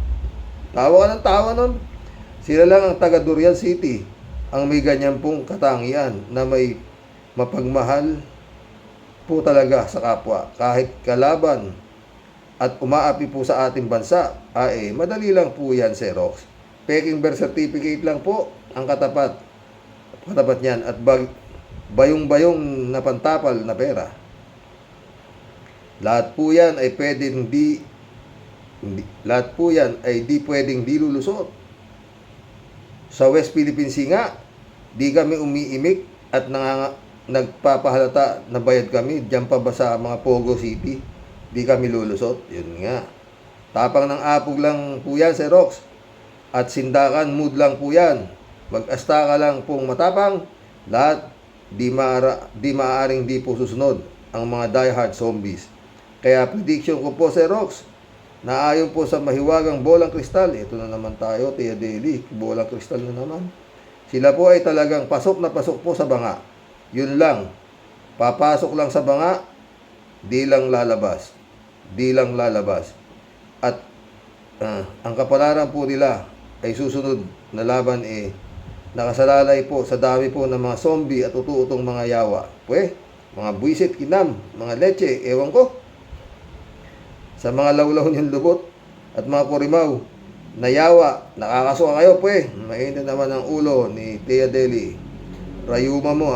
Tawa ka ng tawa nun. Sila lang ang taga Durian City ang may ganyan pong katangian na may mapagmahal po talaga sa kapwa. Kahit kalaban at umaapi po sa ating bansa, madali lang po yan, Sir Rox. Peking birth certificate lang po ang katapat niyan at bayong-bayong na pantapal na pera. Lahat po yan ay pwedeng di pwedeng dilulusot. Sa West Philippine Sea nga, di kami umiimik at nagpapahalata na bayad kami. Diyan pa ba sa mga Pogo City? Di kami lulusot. Yun nga. Tapang ng apog lang po yan, Sir Rox. At sindakan mood lang po yan. Mag-asta ka lang pong matapang. Lahat di maaaring di po susunod ang mga diehard zombies. Kaya prediction ko po, Sir Rox, na ayon po sa mahiwagang bolang kristal, ito na naman tayo, Tia Deli, bolang kristal na naman. Sila po ay talagang pasok na pasok po sa banga. Yun lang, papasok lang sa banga, di lang lalabas. Di lang lalabas. At ang kapalaran po nila ay susunod na laban nakasalalay po sa dami po ng mga zombie at utu-utong mga yawa. Mga buwisit, kinam, mga leche, ewan ko. Sa mga lawlaw niyang lubot at mga kurimaw na yawa, nakakasuka kayo Mainit naman ang ulo ni Tia Deli. Rayuma mo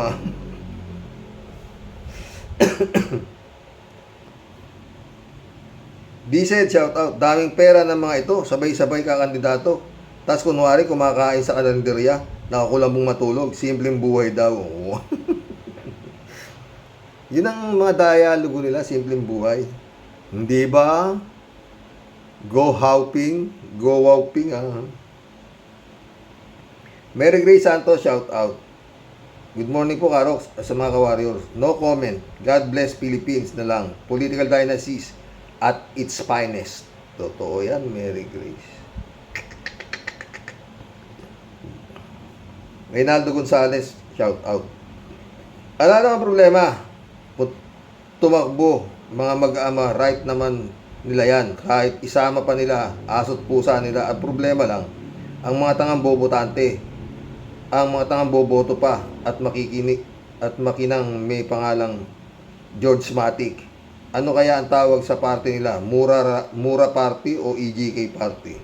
Decent, shout out. Daming pera ng mga ito. Sabay-sabay kakandidato. Tapos kunwari kumakain sa kalenderya. Nakakulambong matulog. Simpleng buhay daw. Yun ang mga dialogo nila. Simpleng buhay. Hindi ba? Go hopping. Go hopping Mary Grace Santos, shout out. Good morning po, Karox, sa mga ka-warriors. No comment. God bless Philippines na lang. Political dynasties at its finest. Totoo yan, Mary Grace. Reynaldo Gonzalez, shout out. Ala na ang problema. Tumakbo, mga mag-ama, right naman nila yan. Kahit isama pa nila, asot pusa nila. At problema lang, ang mga tangang bobotante, ang mga tangang boboto pa at makikinig at makinang may pangalang George Matic. Ano kaya ang tawag sa party nila? Mura Party o EGK Party?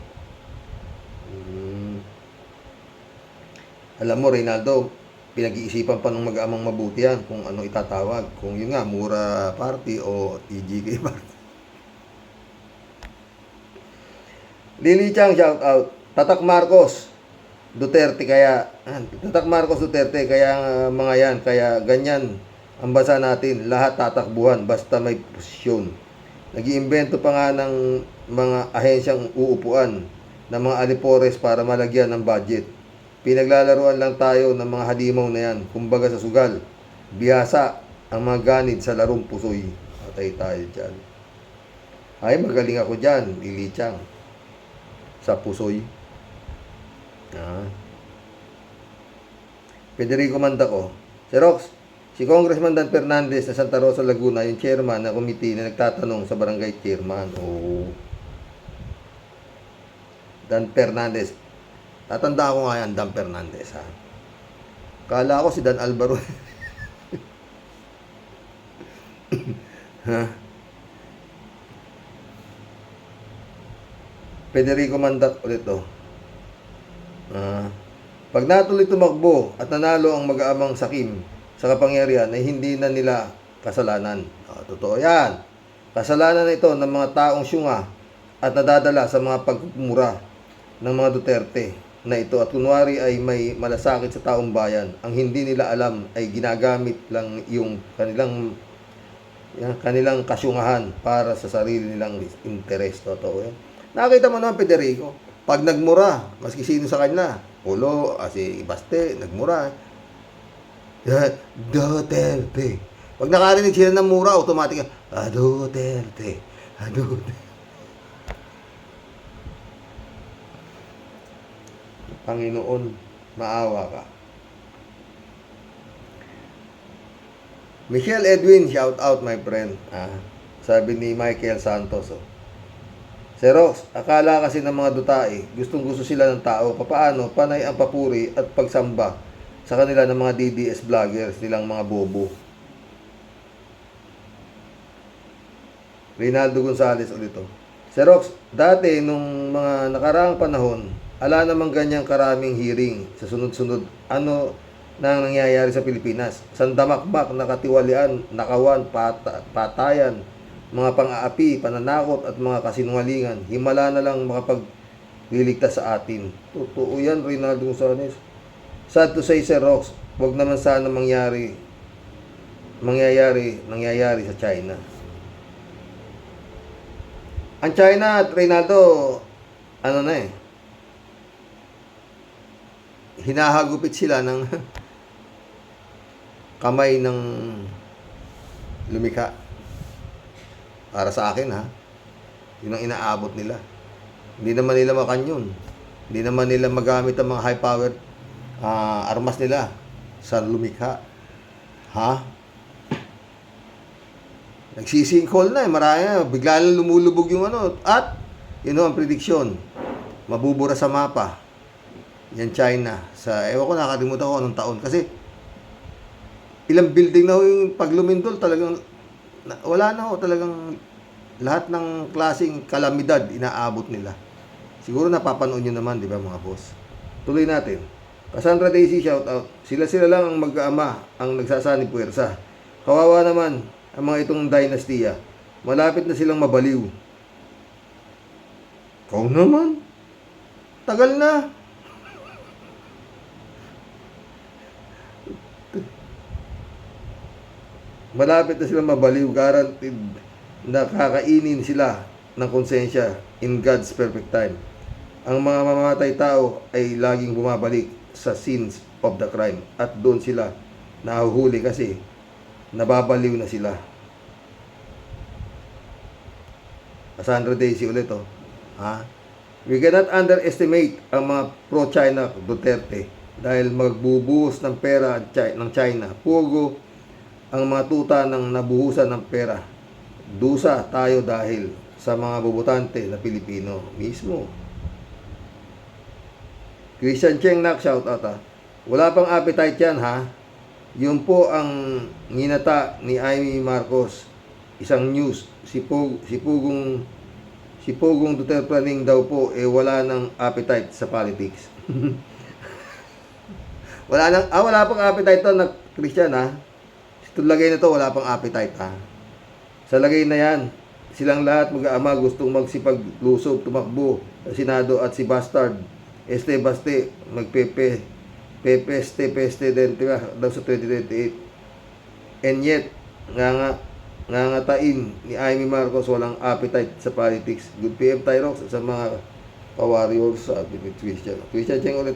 Alam mo, Reynaldo, pinag-iisipan pa ng mag-amang mabuti yan kung ano itatawag. Kung yun nga, Mura Party o EGK Party. Lily Chang, shout out. Tatak Marcos Duterte kaya mga yan, kaya ganyan ang bansa natin, lahat tatakbuhan basta may posisyon. Nag-iimbento pa nga ng mga ahensyang uupuan ng mga alipores para malagyan ng budget. Pinaglalaruan lang tayo ng mga halimaw na yan, kumbaga sa sugal. Bihasa ang mga ganid sa larong pusoy. Patay tayo dyan. Ay, magaling ako dyan, Lily Chang. Sa pusoy. Federico Mandaco. Sir Rox, si Congressman Dan Fernandez na Santa Rosa, Laguna, yung chairman na committee na nagtatanong sa barangay chairman. Dan Fernandez. Tatanda ko nga yan, Dan Fernandez Kala ko si Dan Alvaro. Federico Mandaco ulit pag natuloy tumakbo at nanalo ang mag-aamang sakim sa kapangyarihan ay hindi na nila kasalanan. Totoo yan. Kasalanan na ito ng mga taong syunga at nadadala sa mga pagmumura ng mga Duterte na ito at kunwari ay may malasakit sa taong bayan. Ang hindi nila alam ay ginagamit lang yung kanilang kasyungahan para sa sarili nilang interes. Totoo yan. Nakita mo naman, Federico, pag nagmura, maski sino sa kanila, Ulo, si Baste, nagmura. Duterte. Pag nakarinig sila ng mura, automatic, Duterte. Duterte. Panginoon, maawa ka. Michelle Edwin, shout out my friend. Sabi ni Michael Santos. Sir Rox, akala kasi ng mga dutae, gustong-gusto sila ng tao, papaano, panay ang papuri at pagsamba sa kanila ng mga DDS vloggers nilang mga bobo. Reynaldo Gonzalez ulit Sir Rox, dati nung mga nakaraang panahon, ala namang ganyang karaming hearing sa sunod-sunod. Ano na nangyayari sa Pilipinas? Sandamakbak, nakatiwalian, nakawan, patayan, mga pang-aapi, pananakot at mga kasinungalingan. Himala na lang makapagliligtas sa atin. Totoo yan, Reynaldo Gonzalez. Sad to say, Sir Rox, wag naman sana nangyayari sa China. Ang China at Reynaldo, hinahagupit sila ng kamay ng lumikha. Para sa akin ha, yun ang inaabot nila. Hindi naman nila makan yun. Hindi naman nila magamit ang mga high-powered armas nila sa lumikha. Ha? Nagsisinkhole na marami na. Bigla lang lumulubog yung ano. At, yun ang prediksyon. Mabubura sa mapa. Yan China. Ewan ko, nakalimutan ko anong taon. Kasi, ilang building na ho yung pag lumindol, talagang, wala na ho, talagang lahat ng klaseng kalamidad inaabot nila. Siguro napapanood nyo naman, di ba mga boss? Tuloy natin. Cassandra Daisy, shout out. Sila lang ang mag-aama ang nagsasanib puwersa. Kawawa naman ang mga itong dynastiya. Malapit na silang mabaliw. Kau naman. Tagal na. Malapit na silang mabaliw. Guaranteed na kakainin sila ng konsensya in God's perfect time. Ang mga mamamatay tao ay laging bumabalik sa scenes of the crime at doon sila nahuhuli kasi nababaliw na sila. Cassandra Daisy ulit ha? We cannot underestimate ang mga pro-China Duterte dahil magbubuhos ng pera ng China. Pugo ang mga tuta ng nabuhusan ng pera. Dusa tayo dahil sa mga bubutante na Pilipino mismo. Christian Cheng Nak, shout out ha. Wala pang appetite yan ha. Yun po ang nginata ni Amy Marcos. Isang news. Si Pugong Duterte Planning daw po wala ng appetite sa politics. wala pang appetite to na Christian ha. Sa lagay na to wala pang appetite ha. Sa lagay na yan, silang lahat mag-aama gustong magsipaglusob, tumakbo sa Senado at si Bastard Baste peste din diba daw sa 2028. And yet ngangatain ni Amy Marcos walang appetite sa politics. Good PM Tyrox sa mga pa-warriors sa Christian Cheng ulit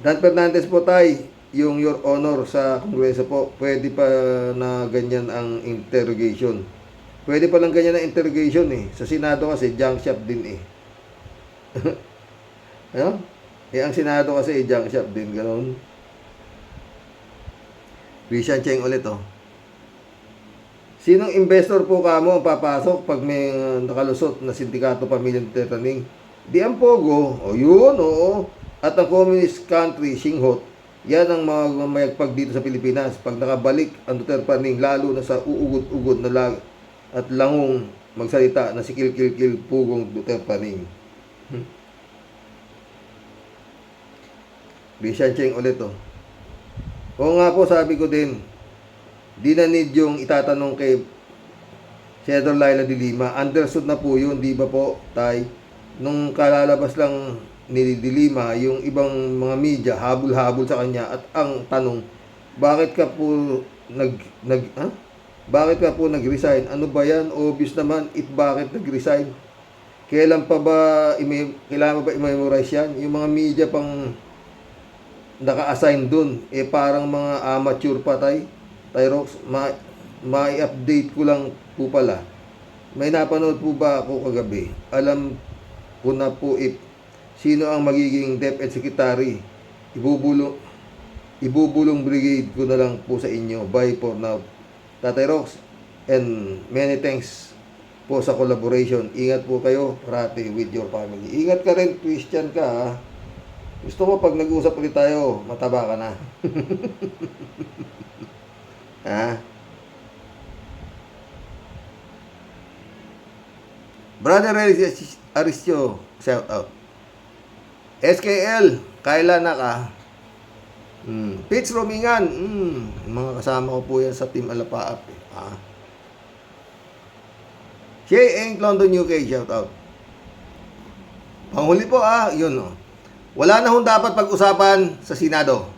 Dan Fernandez po tay, yung Your Honor sa Kongreso po, pwede pa na ganyan ang interrogation. Pwede pa lang ganyan ang interrogation Sa Senado kasi junk shop din Ano? Ang Senado kasi junk shop din, ganoon. Christian Cheng ulit Sinong investor po kamo ang papasok pag may nakalusot na sindikato pamilyang Tetaning? Di ang Pogo, yun, oo. At ang communist country, Singhot, yan ang mga mayagpag dito sa Pilipinas. Pag nakabalik ang Duterte Paning, lalo na sa uugod-ugod na at langong magsalita na si Kil Pugong Duterte Paning. Christian Cheng ulit Oo nga po, sabi ko din, di na need yung itatanong kay Senator Laila de Lima. Understood na po yun, di ba po, tay? Nung kalalabas lang ni de Lima, yung ibang mga media, habol-habol sa kanya. At ang tanong, bakit ka po bakit ka po nag-resign? Ano ba yan? Obvious naman, bakit nag-resign? Kailan pa ba i-memorize yan? Yung mga media pang naka-assign dun, parang mga amateur pa Tyrox, ma-update ko lang po pala. May napanood po ba ako kagabi? Alam ko na po sino ang magiging DepEd Secretary. Ibubulong brigade ko na lang po sa inyo. Bye for now. Tatay Rox, and many thanks po sa collaboration. Ingat po kayo, parati with your family. Ingat ka rin, Christian ka ha. Gusto mo pag nag-uusap ulit tayo, mataba ka na. Ha? Brother Aristio, shout out. SKL, kailan na ka? Pitch Romingan, mga kasama ko po yan sa Team Alapaap. Shay Eng London UK, shout out. Panghuli po yun Wala na hong dapat pag-usapan sa Senado.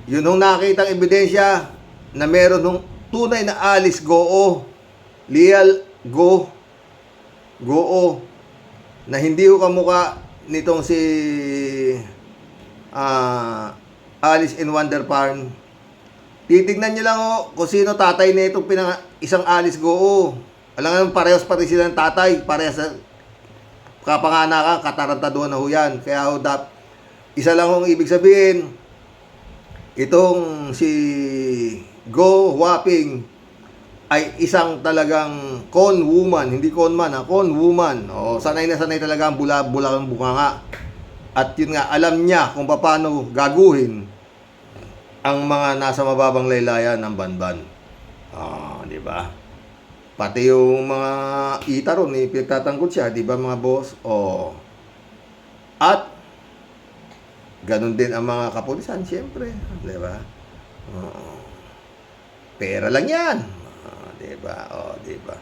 Yun hong nakitang ebidensya na meron hong tunay na Alice Leal Goo na hindi ko kamukha nitong si Alice in Wonder Farm Titignan nyo lang kung sino tatay na itong isang Alice Goo. Alam nga, parehas pa rin sila ng tatay. Parehas sa kapanganakan, katarantaduhan na ho yan. Kaya ho, isa lang hong ibig sabihin, itong si Go Huaping ay isang talagang con woman, hindi con man, con woman. O, sanay na sanay talaga ang bula-bulang bunganga. At yun nga, alam niya kung paano gaguhin ang mga nasa mababang laylayan ng banban. Di ba? Pati yung mga ita ron, pinagtatanggol siya, di ba mga boss? At ganun din ang mga kapulisan, siyempre, di ba? Pera lang yan. Di ba? Di ba?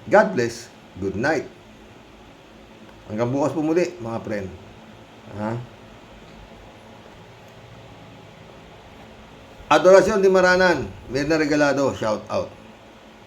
God bless. Good night. Hanggang bukas po muli, mga friend. Adorasyon di Maranan, Mirna Regalado, shout out.